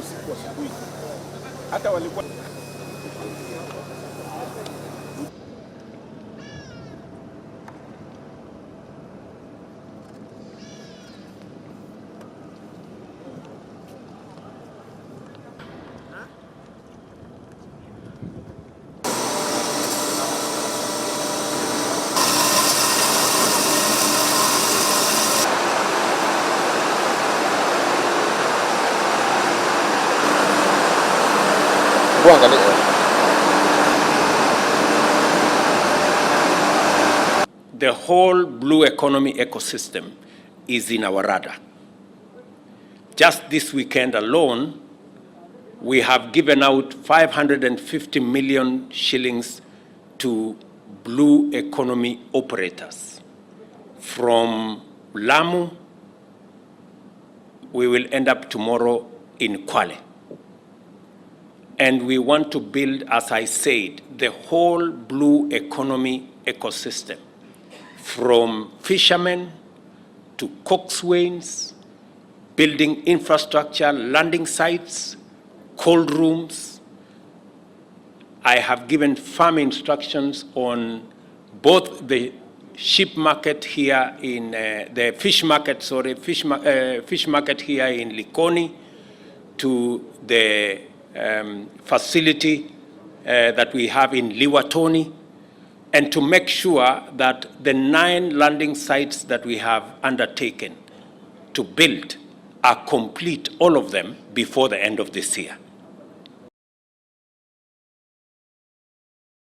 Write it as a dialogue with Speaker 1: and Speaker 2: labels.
Speaker 1: usiku asubuhi. Hata walikuwa
Speaker 2: the whole blue economy ecosystem is in our radar. Just this weekend alone, we have given out 550 million shillings to blue economy operators. From Lamu, we will end up tomorrow in Kwale. And we want to build, as I said, the whole blue economy ecosystem, from fishermen to coxswains, building infrastructure, landing sites, cold rooms. I have given firm instructions on both the sheep market here in the fish market here in Likoni, to the facility that we have in Liwatoni, and to make sure that the 9 landing sites that we have undertaken to build are complete, all of them, before the end of this year.